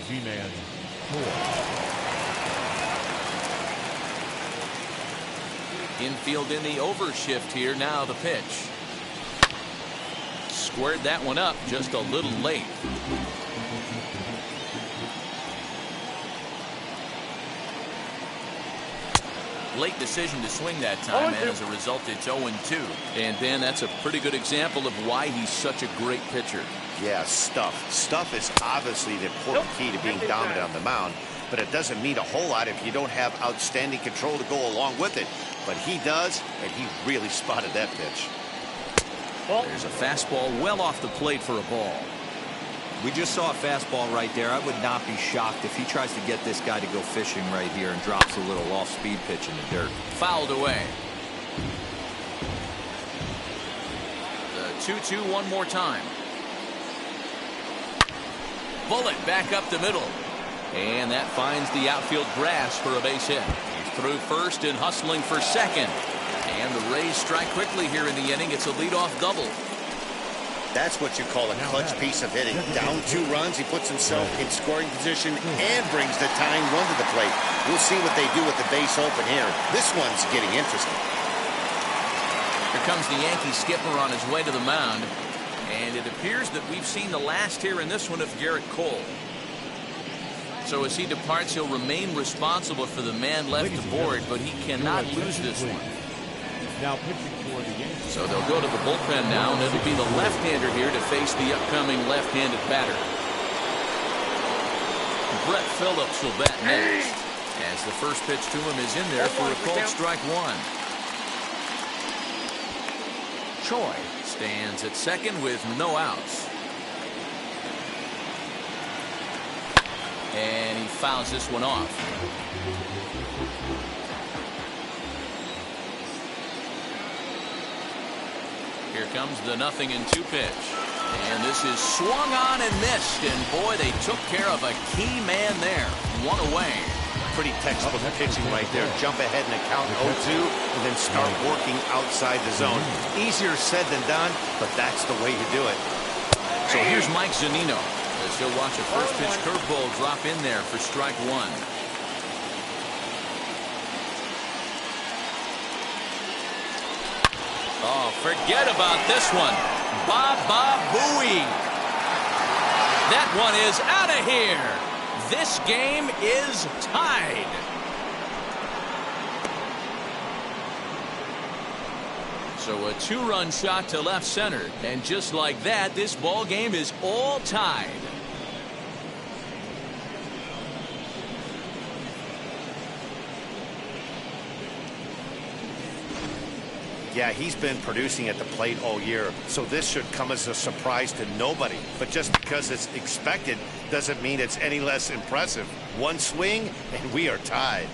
Z-Man Choi. Infield in the overshift here. Now the pitch. Squared that one up just a little late. Late decision to swing that time, and as a result, it's 0-2. And Dan, that's a pretty good example of why he's such a great pitcher. Yeah, stuff. Stuff is obviously the important key to being dominant on the mound, but it doesn't mean a whole lot if you don't have outstanding control to go along with it. But he does, and he really spotted that pitch. There's a fastball well off the plate for a ball. We just saw a fastball right there. I would not be shocked if he tries to get this guy to go fishing right here and drops a little off-speed pitch in the dirt. Fouled away. The 2-2 one more time. Bullet back up the middle. And that finds the outfield grass for a base hit. He's through first and hustling for second. And the Rays strike quickly here in the inning. It's a leadoff double. That's what you call a clutch piece of hitting. Down 2 runs, he puts himself in scoring position and brings the tying run to the plate. We'll see what they do with the base open here. This one's getting interesting. Here comes the Yankee skipper on his way to the mound. And it appears that we've seen the last here in this one of Garrett Cole. So as he departs, he'll remain responsible for the man left aboard, but he cannot lose this one. Now pitching for the Yankees. So they'll go to the bullpen now, and it'll be the left-hander here to face the upcoming left-handed batter. Brett Phillips will bat next, as the first pitch to him is in there for a called strike one. Choi stands at second with no outs. And he fouls this one off. Here comes the 0-2 pitch. And this is swung on and missed. And boy, they took care of a key man there. One away. Pretty textbook pitching right there. Jump ahead in a count 0-2 and then start working outside the zone. Easier said than done, but that's the way to do it. So here's Mike Zunino, as he'll watch a first pitch curveball drop in there for strike one. Oh, forget about this one. Baba Booey. That one is out of here. This game is tied. So a 2-run shot to left center. And just like that, this ball game is all tied. Yeah, he's been producing at the plate all year, so this should come as a surprise to nobody. But just because it's expected doesn't mean it's any less impressive. One swing, and we are tied.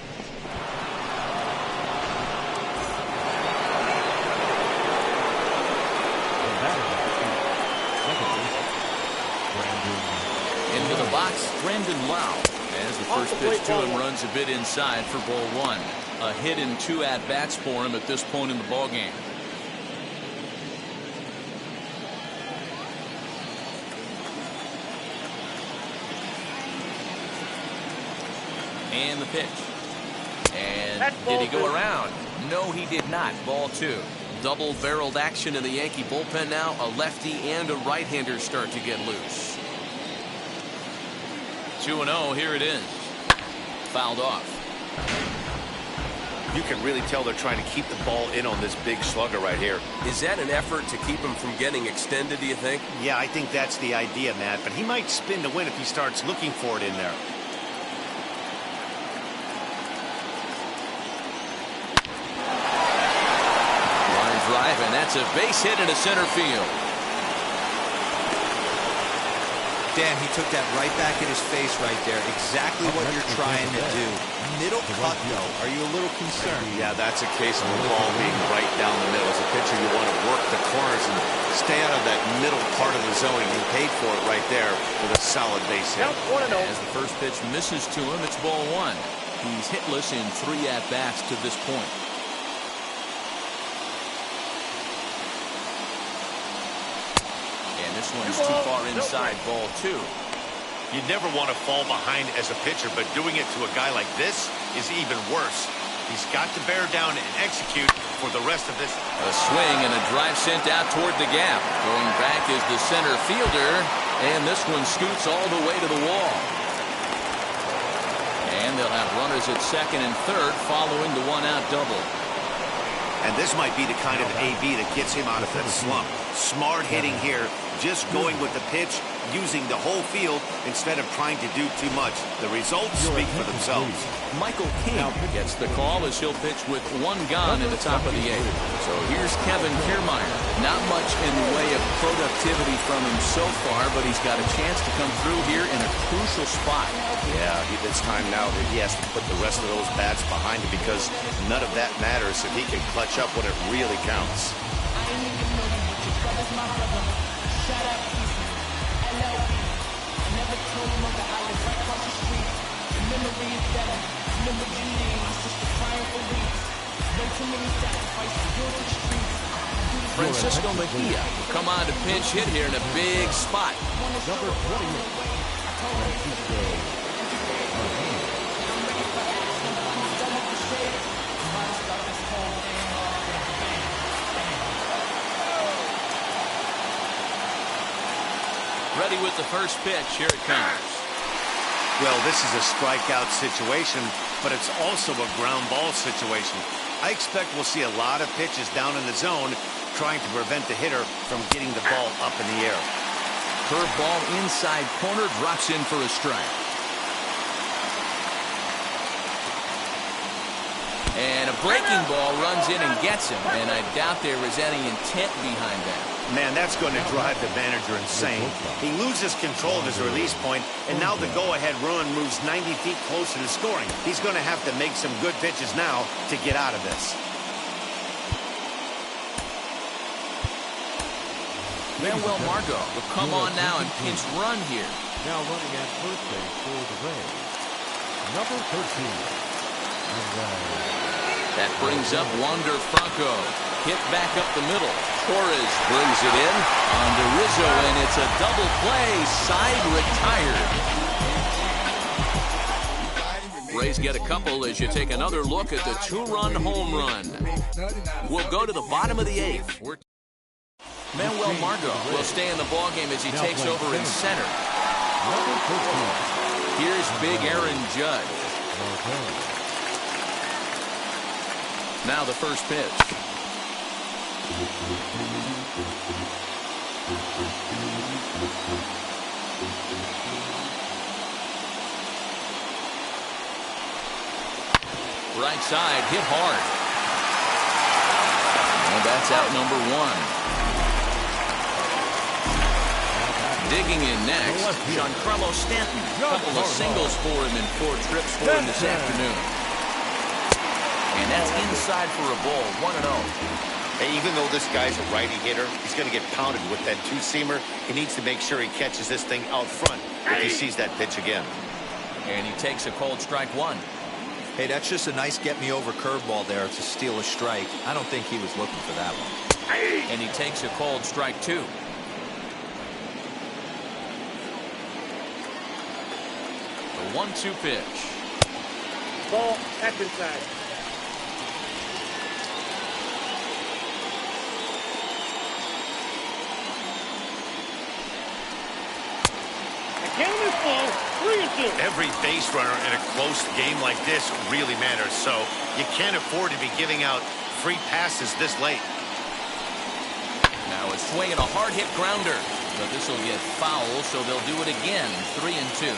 Into the box, Brandon Lau, as the first pitch to him runs a bit inside for ball one. A hit and 2 at-bats for him at this point in the ballgame. And the pitch. And did he go around? No, he did not. Ball 2. Double-barreled action in the Yankee bullpen now. A lefty and a right-hander start to get loose. 2-0, here it is. Fouled off. You can really tell they're trying to keep the ball in on this big slugger right here. Is that an effort to keep him from getting extended, do you think? Yeah, I think that's the idea, Matt. But he might spin to win if he starts looking for it in there. Line drive, and that's a base hit into center field. Dan, he took that right back in his face right there. Exactly what you're trying to do. Middle cut, though. Are you a little concerned? Yeah, that's a case of the ball being right down the middle. As a pitcher, you want to work the corners and stay out of that middle part of the zone. He paid for it right there with a solid base hit. As the first pitch misses to him, it's ball one. He's hitless in 3 at-bats to this point. And this one's too far inside, ball 2. You never want to fall behind as a pitcher, but doing it to a guy like this is even worse. He's got to bear down and execute for the rest of this. A swing and a drive sent out toward the gap. Going back is the center fielder, and this one scoots all the way to the wall. And they'll have runners at second and third following the one-out double. And this might be the kind of AB that gets him out of that slump. Smart hitting here, just going with the pitch, using the whole field instead of trying to do too much. The results speak for themselves. Michael King gets the call as he'll pitch with one gone in the top of the eighth. So here's Kevin Kiermaier. Not much in the way of productivity from him so far, but he's got a chance to come through here in a crucial spot. Yeah, it's time now that he has to put the rest of those bats behind him, because none of that matters if he can clutch up when it really counts. Francisco Mejia will come on to pinch hit here in a big spot. Number 28, Francisco Mejia. Ready with the first pitch. Here it comes. Well, this is a strikeout situation, but it's also a ground ball situation. I expect we'll see a lot of pitches down in the zone trying to prevent the hitter from getting the ball up in the air. Curveball inside corner, drops in for a strike. And a breaking ball runs in and gets him, and I doubt there is any intent behind that. Man, that's going to drive the manager insane. He loses control of his release point, and now the go-ahead run moves 90 feet closer to scoring. He's going to have to make some good pitches now to get out of this. Manuel Margot will come on now and pinch run here. Now running at first base for the Rays, number 13. That brings up Wander Franco. Hit back up the middle. Torres brings it in on to Rizzo, and it's a double play. Side retired. Rays get a couple as you take another look at the two-run home run. We'll go to the bottom of the eighth. Manuel Margot will stay in the ballgame as he takes over in center. Here's big Aaron Judge. Now the first pitch. Right side, hit hard. And that's out number one. Digging in next, Giancarlo Stanton. A couple of singles for him and 4 trips for him this afternoon. And that's inside for a ball, 1-0. Hey, even though this guy's a righty hitter, he's going to get pounded with that two-seamer. He needs to make sure he catches this thing out front if he sees that pitch again. And he takes a cold strike one. Hey, that's just a nice get-me-over curveball there to steal a strike. I don't think he was looking for that one. And he takes a cold strike two. The 1-2 pitch. Ball, that's inside. Game is full, 3-2. Every base runner in a close game like this really matters, so you can't afford to be giving out free passes this late. Now a swing and a hard hit grounder, but this will get foul, so they'll do it again. 3-2.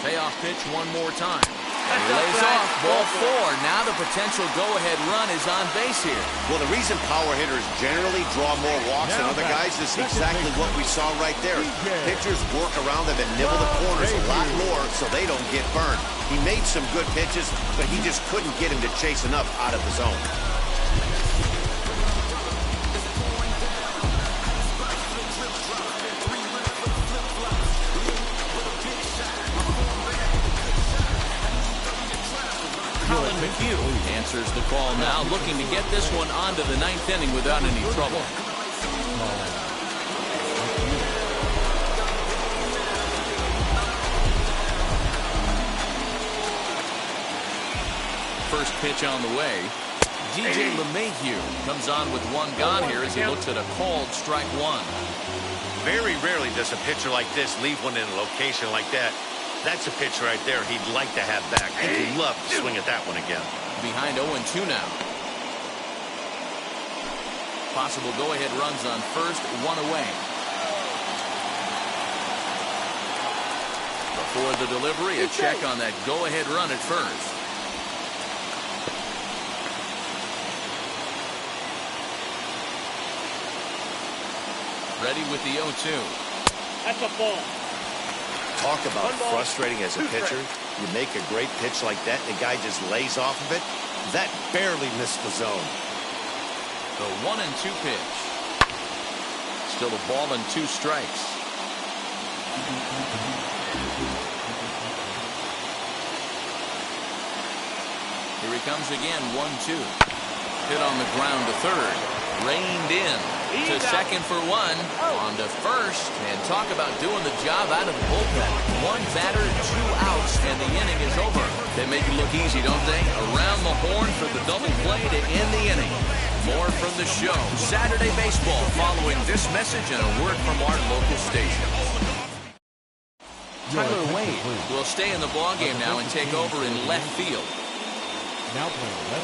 Payoff pitch one more time. He lays off, ball 4. Now the potential go-ahead run is on base here. Well, the reason power hitters generally draw more walks than other guys is exactly what we saw right there. Pitchers work around them and nibble the corners a lot more so they don't get burned. He made some good pitches, but he just couldn't get him to chase enough out of the zone. Colin McHugh answers the call now, looking to get this one onto the 9th inning without any trouble. first pitch on the way. DJ LeMahieu comes on with one gone here as he looks at a called strike one. Very rarely does a pitcher like this leave one in a location like that. That's a pitch right there he'd like to have back. He'd love to swing at that one again. Behind 0-2 now. Possible go-ahead runs on first, one away. Before the delivery, a check on that go-ahead run at first. Ready with the 0-2. That's a ball. Talk about frustrating as a pitcher. You make a great pitch like that, and the guy just lays off of it. That barely missed the zone. The 1-2 pitch. Still a ball and 2 strikes. Here he comes again, 1-2. Hit on the ground to third. Reined in to second for one. On to first. And talk about doing the job out of the bullpen. 1 batter, 2 outs, and the inning is over. They make it look easy, don't they? Around the horn for the double play to end the inning. More from the show. Saturday Baseball following this message and a word from our local station. Tyler Wade will stay in the ballgame now and take over in left field.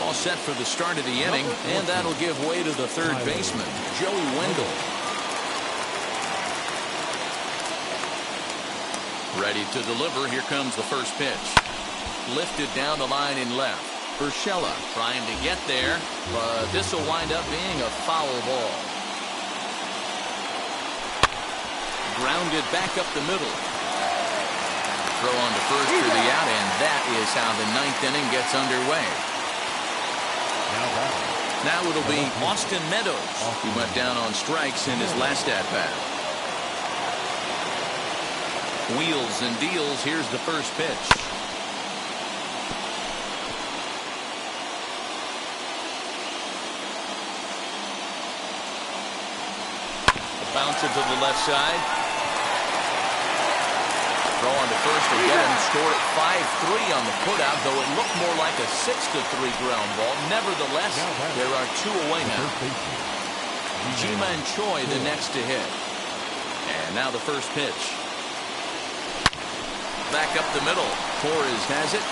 All set for the start of the inning, and that'll give way to the third baseman, Joey Wendell. Ready to deliver. Here comes the first pitch. Lifted down the line in left. Urshela trying to get there, but this will wind up being a foul ball. Grounded back up the middle. Throw on to first for the out, and that is how the 9th inning gets underway. Now it'll be Austin Meadows. He went down on strikes in his last at-bat. Wheels and deals. Here's the first pitch. Bounce it to the left side. Throw on to first to get him. Score at 5-3 on the putout, though it looked more like a 6-3 ground ball. Nevertheless, there are 2 away now. Ji-Man Choi the next to hit. And now the first pitch. Back up the middle. Torres has it.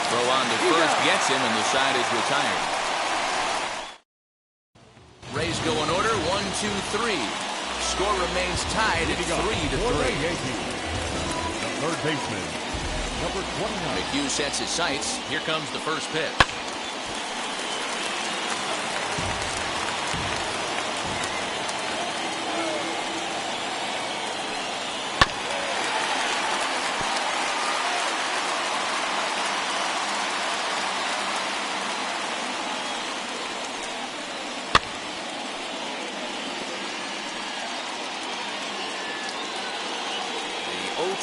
Throw on to first gets him, and the side is retired. Rays go in order. 1-2-3. Score remains tied at 3-3. Third baseman, number 29. McHugh sets his sights. Here comes the first pitch.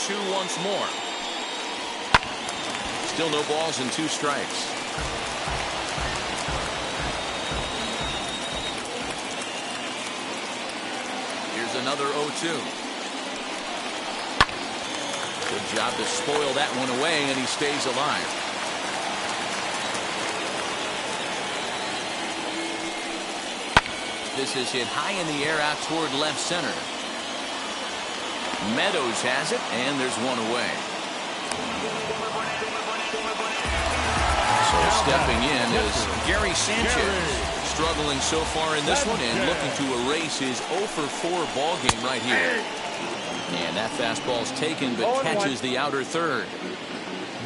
The 0-2 once more. Still no balls and 2 strikes. Here's another 0-2. Good job to spoil that one away, and he stays alive. This is hit high in the air out toward left center. Meadows has it, and there's one away. So stepping in is Gary Sanchez, struggling so far in this one and looking to erase his 0-for-4 ball game right here. And that fastball's taken, but catches the outer third.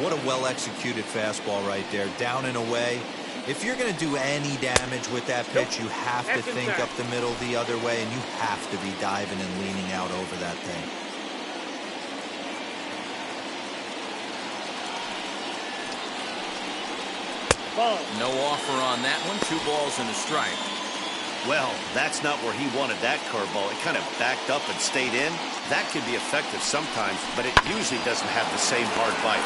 What a well-executed fastball right there, down and away. If you're going to do any damage with that pitch, you have to think up the middle the other way, and you have to be diving and leaning out over that thing. No offer on that one. 2 balls and a strike. Well, that's not where he wanted that curveball. It kind of backed up and stayed in. That can be effective sometimes, but it usually doesn't have the same hard bite.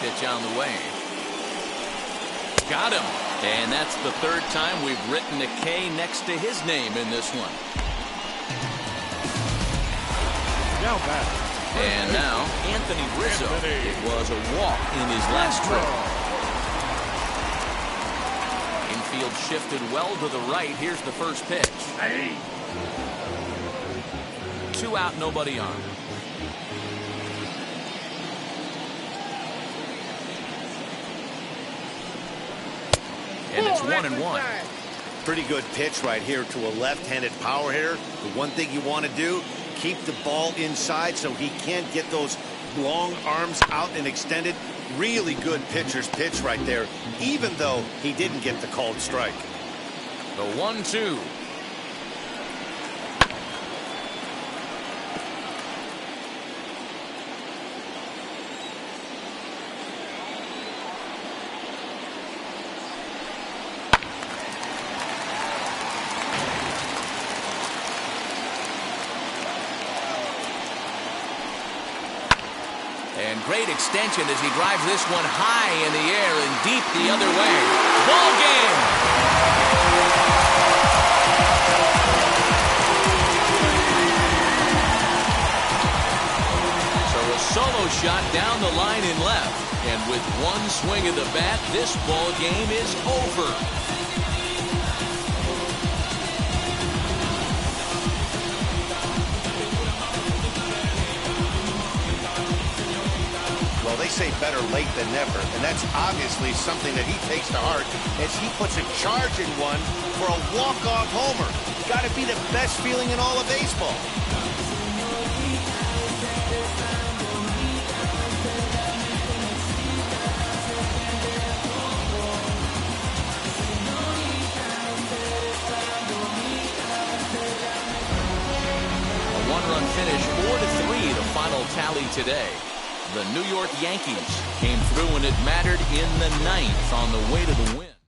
Pitch on the way. Got him. And that's the 3rd time we've written a K next to his name in this one. Now back. And now, Anthony Rizzo. It was a walk in his last trip. Infield shifted well to the right. Here's the first pitch. 2 out, nobody on. And it's 1-1. Pretty good pitch right here to a left-handed power hitter. The one thing you want to do, keep the ball inside so he can't get those long arms out and extended. Really good pitcher's pitch right there, even though he didn't get the called strike. The 1-2. And great extension as he drives this one high in the air and deep the other way. Ball game! So a solo shot down the line in left. And with one swing of the bat, this ball game is over. Well, they say better late than never, and that's obviously something that he takes to heart as he puts a charge in one for a walk-off homer. Got to be the best feeling in all of baseball. A one-run finish, 4-3, the final tally today. The New York Yankees came through when it mattered in the ninth on the way to the win.